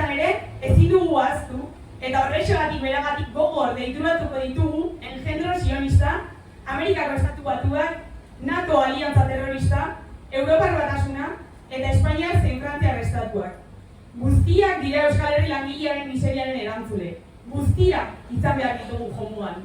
izan ere, ezin dugu ahaztu, eta horrexegatik beragatik gogor deituratuko ditugu engendro sionista, Amerikako Estatu Batuak, NATO aliantza terrorista, Europar Batasuna eta Espainiar zein Frantziar estatuak. Guztiak dira Euskal Herri langilearen miseriaren erantzule. Guztiak izan behar ditugu jomugan.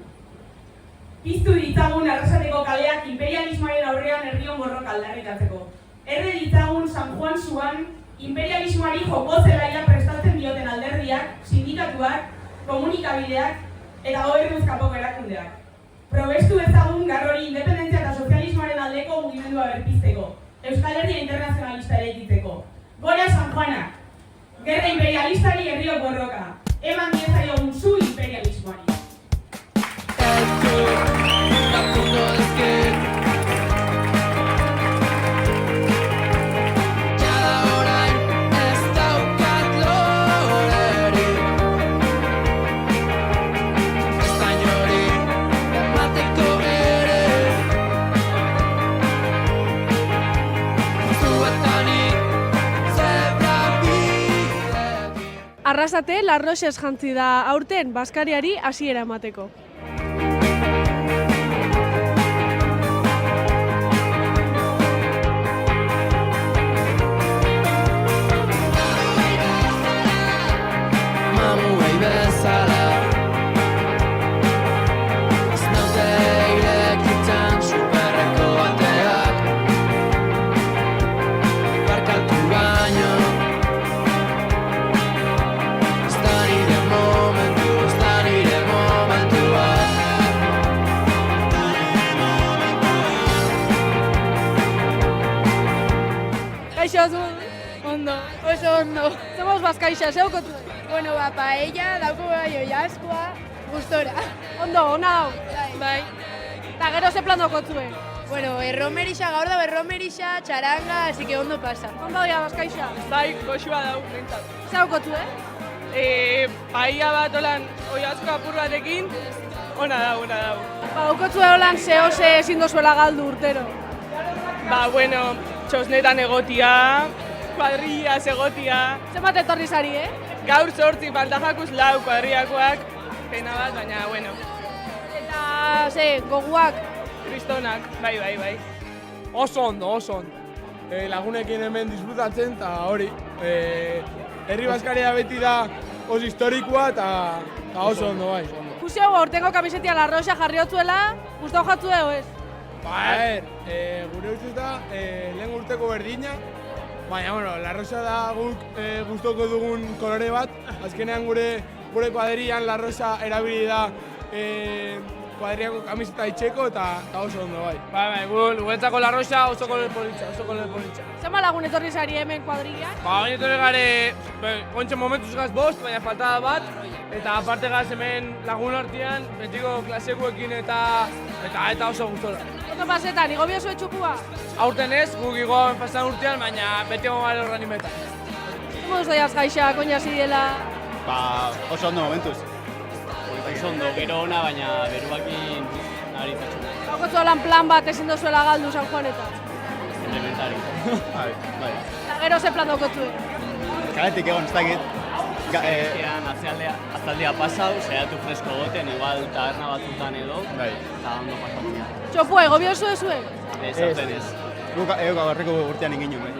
Piztu ditzagun Arrasateko kaleak imperialismoaren aurrean herrion borroka aldarrikatzeko. Erre ditzagun San Juan Suan imperialismoari joko zelaia prestatzen dioten alderdiak, sindikatuak, komunikabideak eta gobernuz kanpoko erakundeak. Probestu ezagun garrori independentzia eta sozialismoaren aldeko mugimendua berpizteko, Euskal Herria internazionalista eraikitzeko. Gora San Juanak! Gerra imperialistari herriok borroka. Eman diezaiogun zu imperialismoari. Arrasate, Larroxez jantzi da aurten Baskariari hasiera emateko. Ondo, oso ondo. Somos Baskaixa, zeu kotu? Bueno, paella, dauko bai oiaskoa, gustora. Ondo, ona hau. Bai. Eta gero ze plan daukotue? Bueno, erromerixa, gaur da erromerixa, txaranga, así que ondo pasa. Ondo dia Baskaixa. Bai, goxua dau, bentsat. Zeu kotu, Paella bat olan oiasko apur batekin, ona dau. Daukotue holan zehose ezin dozuela galdu urtero. Bueno, txosnetan egotia, kuadrillas egotia. Zenbat etorri zari, Gaur 8, pantajakuz 4 kuadriakoak, pena bat, baina, bueno. Eta, goguak? Kristonak, bai. Oso ondo. Lagunekin hemen disfrutatzen, eta hori. Herri Baskaria beti da oso historikoa, eta oso ondo, bai. Ikusi hau, aurtengo kamisetia Larroxa jarri hotzuela, gustau jatzu edo ez? Gure ustez da, lehen urteko berdina, baina, bueno, Larroxa da guk gustoko dugun kolore bat. Azkenean gure kuadrian Larroxa erabili da kuadriako kamiseta itxeko eta oso ondo, bai. Bai, guretzako Larroxa oso kolore politxa. Zema lagun etorri zari hemen kuadrian? Gain etorri gare, ontsa momentuz gaz bost, baina faltada bat, eta aparte gaz hemen lagun artean, betiko klasekuekin eta oso gustora. Ondo pasetan, igo biozu etxupua? Aurten ez, guk igoan pasan urtean, baina beti egon gare horren imetan. Zemo duz daiaz Gaixa, koina zidela? Oso ondo momentuz. Oso ondo, gero ona, baina beruakin nabaritatxuna. Haukotzu holan plan bat ezin dozuela galdu San Juanetan? Elementari. Bai. Eta gero ze plan daukotzu? Kaletik egon, ez dakit. Azaldea pasau, saiatu fresko goten, igual taberna batzutan edo, eta ondo pasatzea. Txopua, ego biozu ezue? Ez, aurten ez. Guk agarriko urtean ingin bai.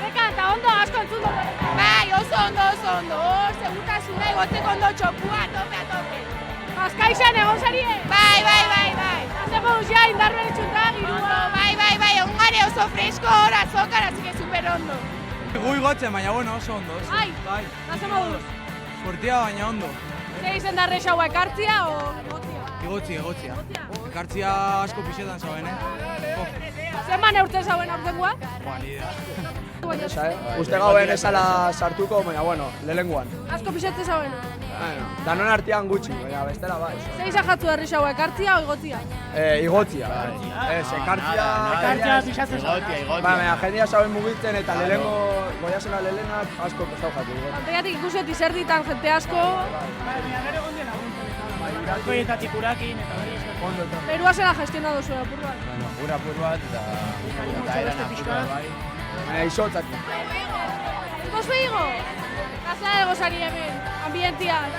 Oreka eta ondo asko entzun dugu. Bai, oso ondo. Segurtasuna egotzeko ondo txokua, a tope. Azkaixan egon zarie? Bai. Haze moduz ja indarren itxuta, girua. Bai, egun gare oso fresko, hor azokar, así que super ondo. Gu igotzen, baina bueno, oso ondo. Bai, haze moduz. Sportia baina ondo. Zer izen darre xaua ekartzia o egotzia? Egotzia. Ekartzia asko pixetan zauen, Zenban eurtzen zauen aurtengoa? Ni idea. Uste gauen esala sartuko, baina bueno, lehenguan. Asko pixetzen zauen. Danon artean gutxi, baina bestela bai. Zer izan jatzu darre xaua ekartzia o egotzia? Igotzia. Ez, ekartzia pixatzen Igotzia. Baina jendia zauen mugitzen eta lehengo, goiazena lehenak asko kostau jatu. Anteiatik ikuset izerditan jente asko. Alkoietatik urakin eta hori esker. Berua zela gestiona duzu apur bat. Bueno, ura apur bat eta eran apur bat bai. Baina izotzak. Gozu higo? Gazela ego zari hemen, ambientian.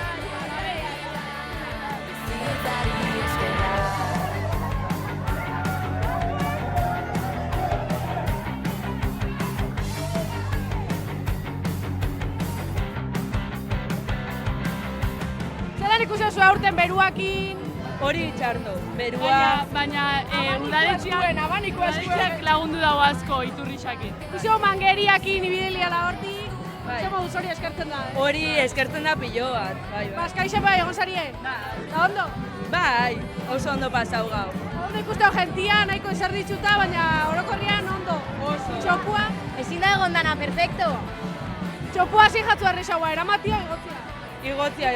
Zelan ikusi zu aurten beruakin? Hori txarto, berua... Baina udaletxean abaniko eskuak lagundu dago asko iturrixakin. Ikusi mangeriakin ibidelia da hortik. Zer moduz hori eskertzen da? Hori eskertzen da pilo bat, bai. Azkaixe bai egon zarie? Da ondo? Bai, oso ondo pasau gau. Ondo ikusteo jentia, nahiko ezer ditzuta, baina orokorrian ondo. Oso. Txopua? Ezin da egon dana perfecto. Txopua zin jatzu arrexaua, eramatia egotzia? Igotzia.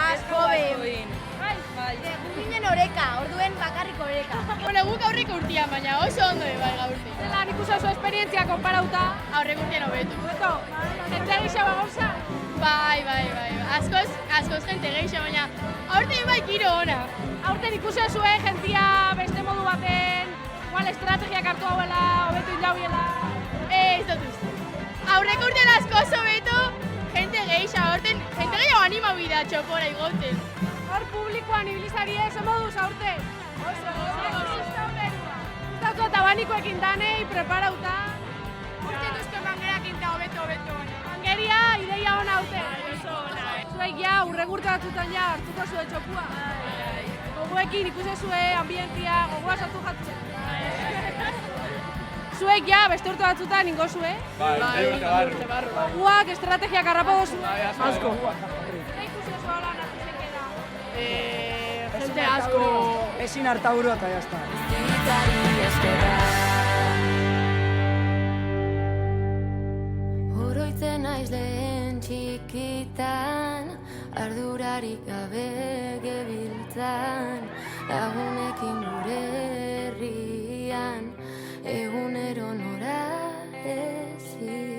Asko be. Bai. Ginen oreka, orduen bakarrik oreka. Bueno, guk aurreko urtean, baina oso ondo bai gaurti. Zelan ikusi zu esperientzia konparauta? Aurreko urtean hobetu. Hobeto? Jente geixaba gauza? Bai. Askoz jente geixa, baina aurten bai giro ona. Aurten ikusi zuen jentia beste modu baten, igual estrategiak hartu hauela, hobetu injauiela. Ez dut uste. Aurreko urtean askoz hobeto, jente geixa, aurten jente gehiago anima bida txopora igoten. Hor publikoan ibilizarie, zer moduz aurten? Oso. Gustatu eta banikoekin danei, preparauta. Urte duzko mangerakin da hobeto baina. Mangeria, ideia ona aurten. Oso ona, Zuek ja, urregurte batzutan ja, hartuko zuen txopua. Gogoekin ikusi zuen ambientia, gogoa sartu jatzen. Zuek ja, beste urte batzutan ingo zuen. urte barru. Guak, estrategiak harrapo dozu. Asko. Zer ikusi zuen hola nartizekera? Jente asko. Ezin hartauro eta jazta. Oroitzen naiz lehen txikitan, ardurarik gabe gebiltzan, lagunekin gure herrian, egunero nora ezian.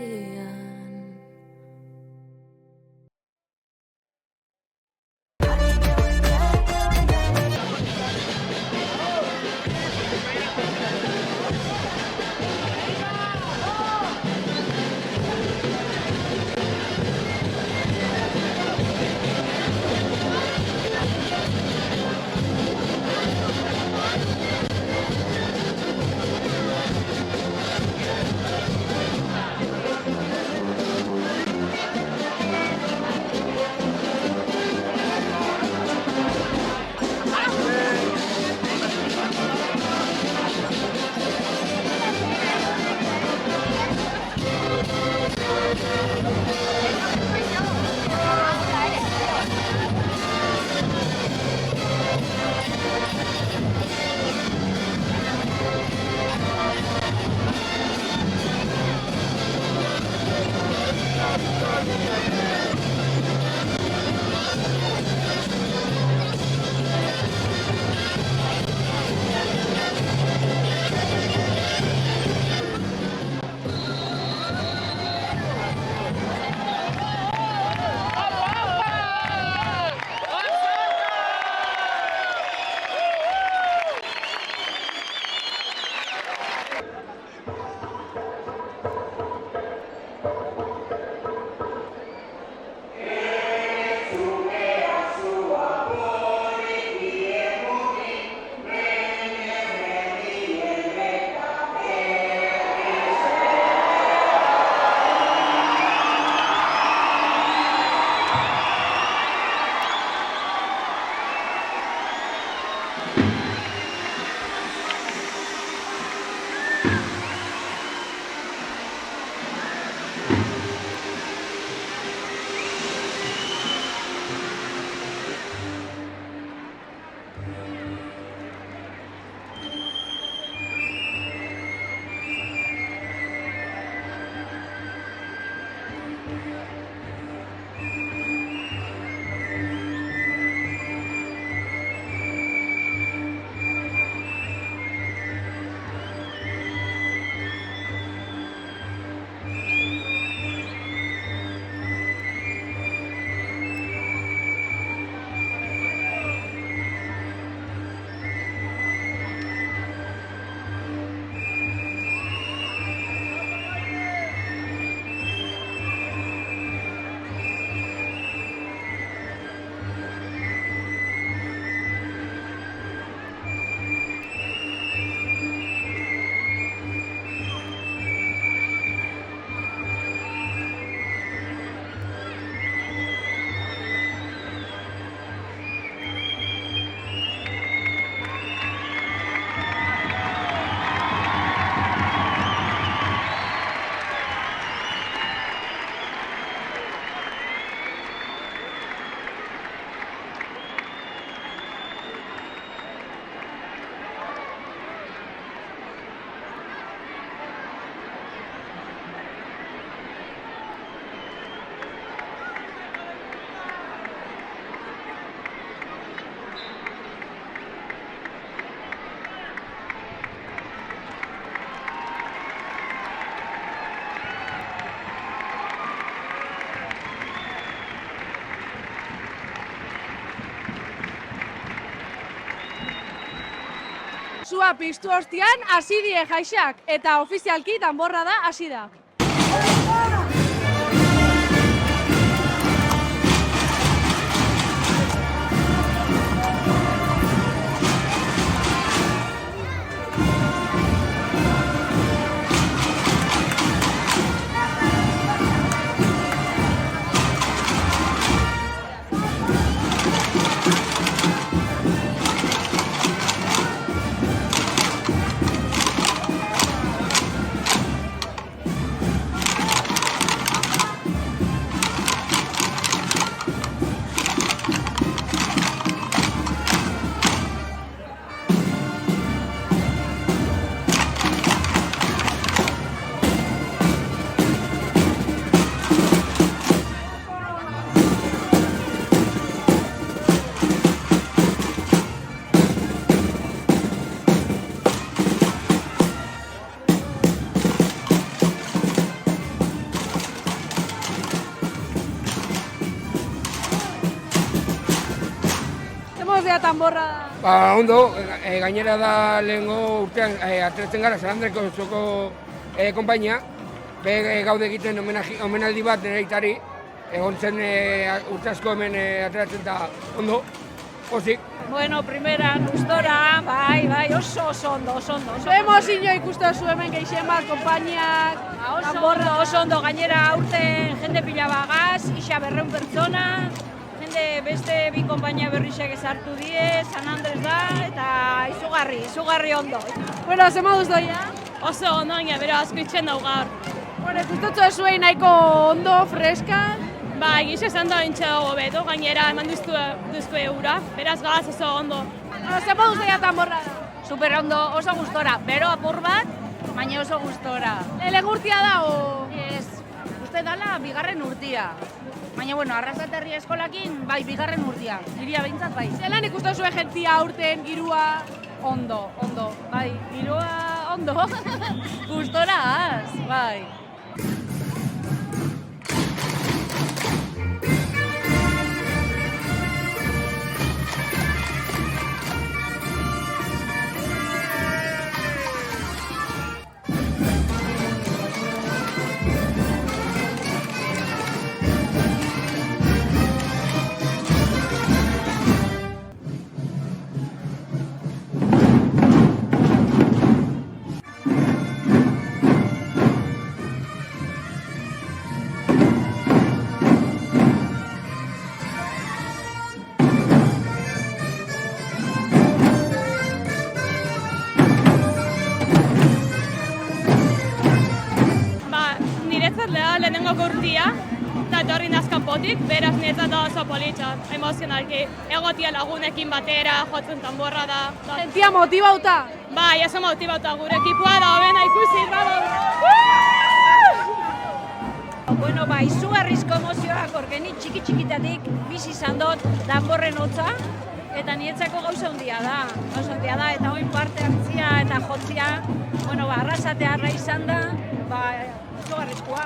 danborrada piztu ostian, hasi die jaixak, eta ofizialki danborrada hasi da. Danborrada. Ondo, gainera da lehengo urtean atretzen gara Salandreko zoko konpainia. Gaude egiten omenaldi bat nire aitari. Egon zen urte asko hemen ateratzen eta ondo, pozik. Bueno, primeran, gustora, bai, oso ondo. Emozio ikusten hemen gehien bat, konpainiak, danborra. Oso ondo, gainera aurten jende pila bagaz, isa 200 pertsona. Beste bi konpainia berrixak ezartu die, San Andres da, eta izugarri ondo. Bueno, ze moduz doia? Oso ondo, baina bero asko itxen dau gaur. Bueno, ikustotzu ezuei nahiko ondo, freska? Ba, egiz esan da bintxe dago beto, gainera eman duzue eura, beraz gaz oso ondo. Bueno, ze moduz doia danborra da? Super ondo, oso gustora, bero apur bat, baina oso gustora. Lehen urtia da, o? Ez, uste dala bigarren urtia. Baina, bueno, Arrasaterri eskolakin, bai, bigarren urtia. Iria behintzat, bai. Zelan ikusten zuen jentia aurten, girua? Ondo, bai. Girua ondo. Gustora az, bai. Lehenengo urtia, eta etorri nazkanpotik, beraz niretzat da oso politxa, emozionalki. Egotia lagunekin batera, jotzen danborra da. Sentia motibauta? Bai, oso motibauta, gure ekipua da hobena ikusi, Bueno, ba, izugarrizko emozioak orgeni txiki-txikitatik bizi izan dut danborren hotza, eta niretzako gauza handia da, eta oin parte hartzia eta jotzia, bueno, ba, arrasatearra izan da, ba, izugarrizkoa.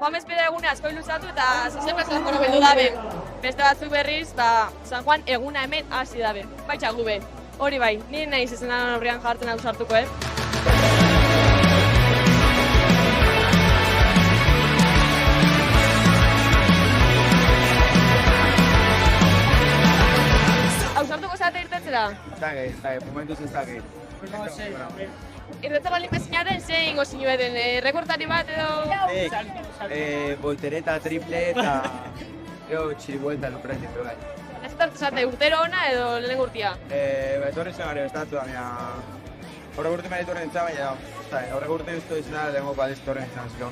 Juan Bezpera egune asko iluzatu eta zezen bezala kono beldu dabe. Beste batzuk berriz, San Juan eguna hemen hasi dabe. Baitxa gube. Hori bai, nire nahiz izenan horrean jartzen hau sartuko, Ausartuko zate irtetzera? Ez da, momentuz ez da gehi. Irtetza baldin bezinaren, zein ingo zinueten? Rekortari bat edo? Voltereta, triple eta... Gero txiribuelta lupretik, bai. Ez tartu zate, urtero ona edo lehen urtia? Etorri zen gari bestatu da, baina... Horrek urte meri torren entzua, baina... Horrek urte usto izena lehenko bat ez torren entzua, zilo.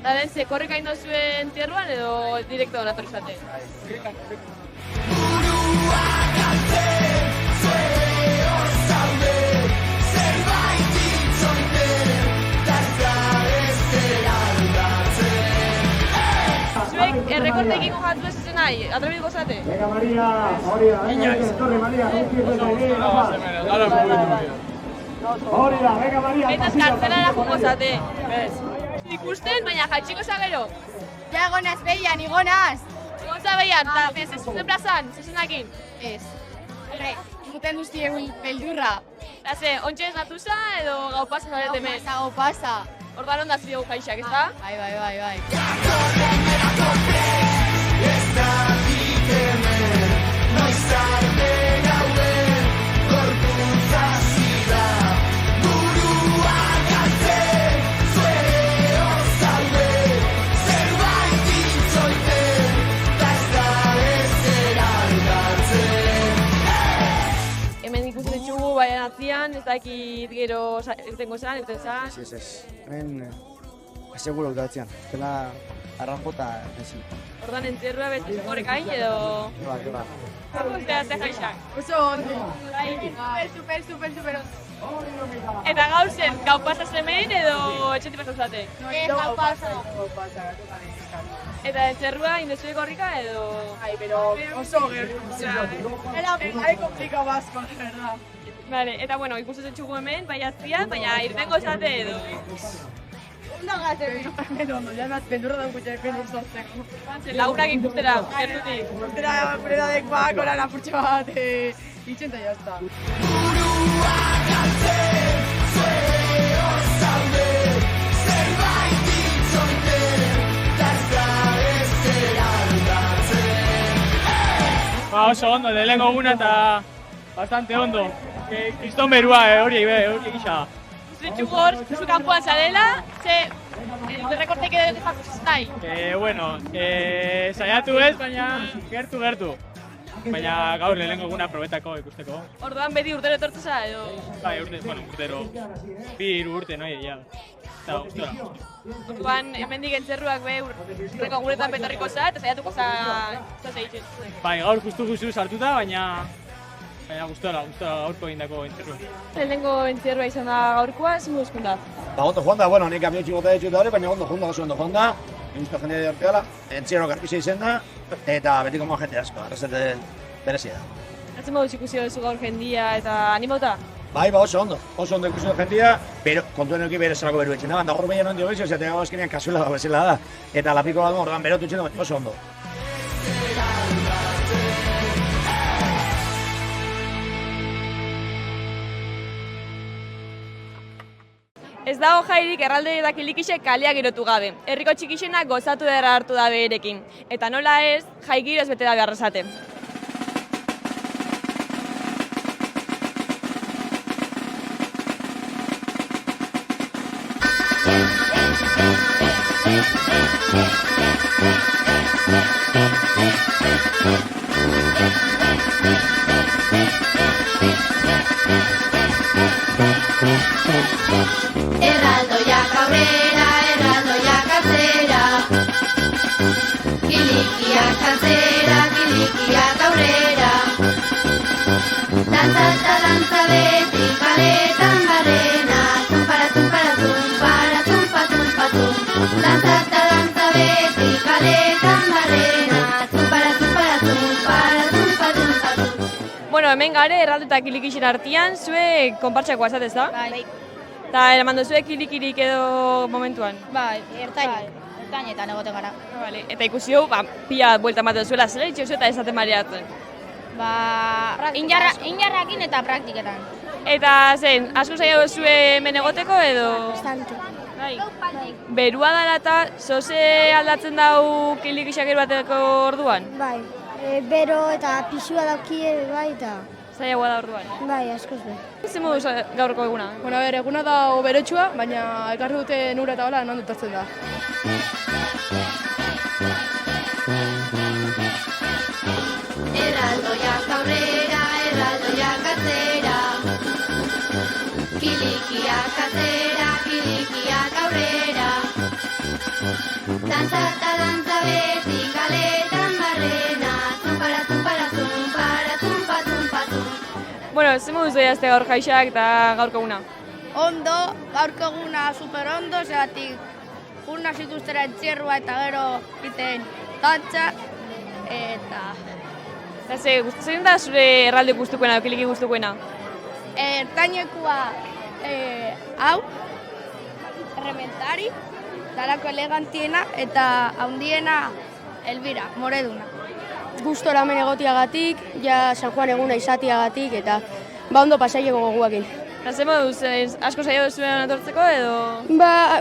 Da den, ze korrika indo zuen tierruan edo direkto hona torri zate? Zuek errekortekin jatu ez izen nahi, atrebituko zate? Venga, Maria, hori da, venga, torre, Maria, hori da, venga, Maria. Eta kartzelara juko zate. Ikusten, baina jaitxiko zagero. Ja, gonaz behian, igonaz. Gonza behian, eta ez zuten plazan, zezenakin? Ez. Guten duzti egun beldurra. Eta ze, ontsa ez natuza edo gau pasa zarete mez? Gau pasa. Ordan onda zidegu jaixak, ez da? Bai. Hemen ikusten ditugu baian atzian, ez dakit gero irten zan. Ez. Hemen... Seguro utatzean. Zela arranjo eta ezin. Ordan entzerrua beti horrekain edo... Ba. Ustea ze jaixak. Oso ondo. Super ondo. Eta gauzen, gau pasaz hemen edo etxetik pasazate? Gau pasa. Eta entzerrua indezuek horrika edo... Pero oso gertu. Era komplikau basko, la verdad. Vale, eta bueno, ikusten txugu hemen, bai atzian, baina irtengo zate edo... Ondo gaten. Ondo, ja bat beldurra daukutxe penur sortzeko. Laurak ikustera, gertutik. Ikustera prueba dekoak, oran apurtxe bat, itxen eta jazta. Oso ondo, lehenko guna eta bastante ondo. Kriston berua, hori gisa. Zutxuko hor, zu kanpoan zarela, ze rekortek edo dezakuz nahi? Bueno, saiatu ez, baina gertu. Baina gaur lehenko eguna probetako ikusteko. Orduan beti urtero etortu za edo? Bai, urtero. 2 urte, noi, ja. Eta gustora. Orduan hemendik entzerruak urreko guretan betorriko za, eta saiatuko za egiten. Bai, gaur justu sartuta, baina gustora gaurko egindako entzerrua. Lehenengo entzerrua izan da gaurkoa, zingo eskun da? Ondo joan da, bueno, nik abiotxik gota ditut da hori, baina ondo joan da. Eguzko jendea diorteala, entzierro garpisa izen da, eta betiko moa jende asko, arrezete berezia da. Atzen moduz ikusi duzu gaur jendia eta animauta? Bai, oso ondo ikusi dut jendia, pero kontuen euki bere zelako beru etxen da, banda hor behian ondio bezio, zeatea gau eskenean kasuela da bezala da, eta lapiko bat orduan berotu etxen da, oso ondo. Ez dago jairik erralde eta kilikixek kalea girotu gabe. Herriko txikixenak gozatu derra hartu dabe erekin. Eta nola ez, jai giroz bete dabe arrasate. Erraldoiak aurrera, erraldoiak atzera. Kilikiak atzera, kilikiak aurrera. Dantza eta dantza beti kaletan barrena. Tumpara, tumpara, tumpara, tumpa, tumpa, tum. Dantza eta dantza beti kaletan barrena. Tumpara, tumpara, tumpara, tumpa, tumpa, tum. Bueno, hemen gare erraldo eta kilikixen artean, zuek konpartxako azatez da? Bai. Eta eraman duzuek kilikirik edo momentuan? Bai, ertainak. Tainetan egoten gara. Vale. Eta ikusi hau, pila buelta ematen zuela, zer egitxo eta esaten mareatzen. Injarrakin eta praktiketan. Eta zen, asko zaila duzue hemen egoteko edo? Bastante. Bai. Berua dela eta zoze aldatzen dau kilik isakir bateko orduan? Bai, bero eta pisua daukie bai eta... Zailagoa da orduan? Bai, askoz be. Zer moduz gaurko eguna? Bueno, eguna da berotxua, baina ekarri dute nura eta hola non dutortzen da. Erraldoiak aurrera, erraldoiak atzera. Kilikiak atzera, kilikiak aurrera. Dantza eta dantza beti kaletan barrena. Tumpara, tumpara, tumpara, tumpa, tumpa, tumpa. Bueno, zer moduz doiazte gaur jaixak eta gaurko eguna? Ondo, gaurko eguna super ondo, zeratik jurna zituztera entzierrua eta gero iten dantza eta... Eta zein da zure erralde gustukoena, kiliki gustukoena? Ertainekua hau, errementari, darako elegantiena eta haundiena Elbira, moreduna. Gustora hemen egotiagatik, ja San Juan eguna izatiagatik eta ondo pasaieko goguakin. Eta zer moduz, asko zaila duzuen hona etortzeko edo?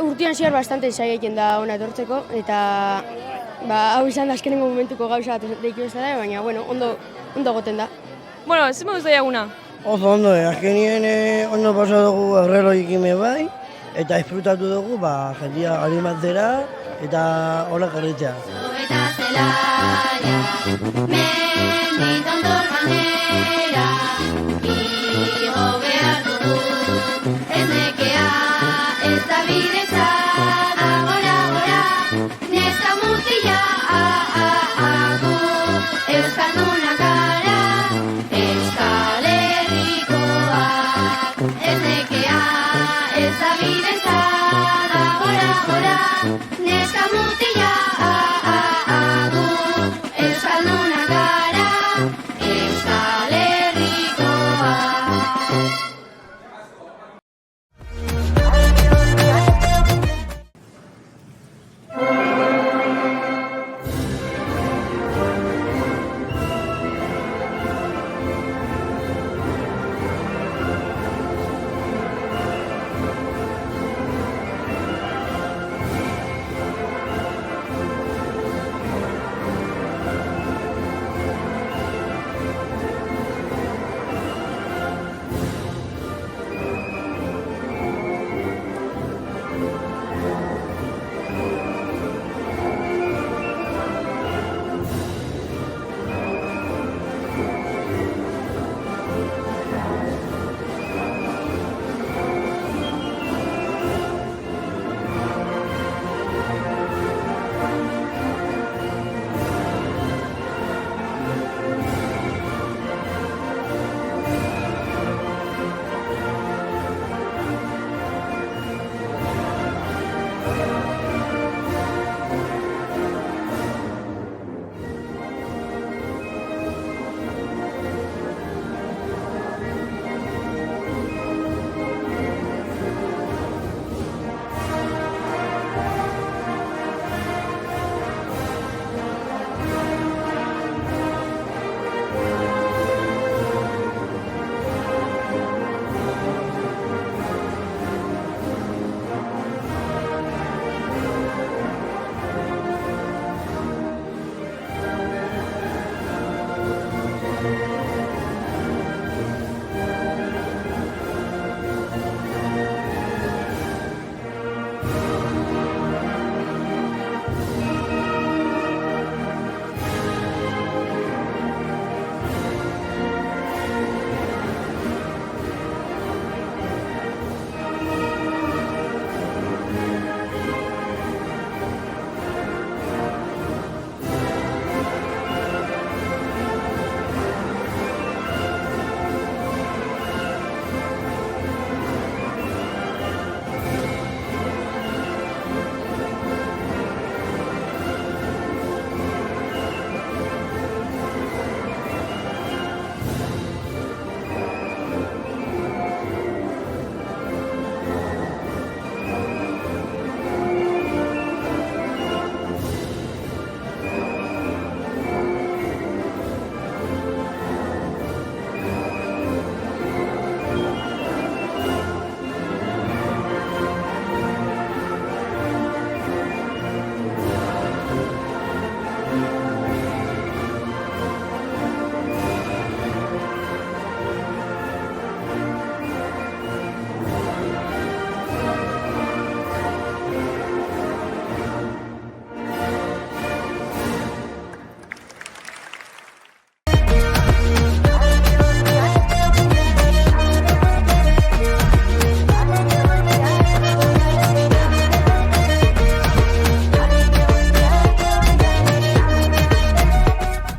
Urtean zehar bastante zailekin da hona etortzeko eta hau izan da azkenengo momentuko gauza bat deikio ez da, baina ondo goten da. Bueno, zer moduz doia eguna? Oso ondo, azkenien ondo pasa dugu aurreloikin bai, eta disfrutatu dugu jendia animatzera eta hola korritzea. Eta zelaia, menditon dormanera.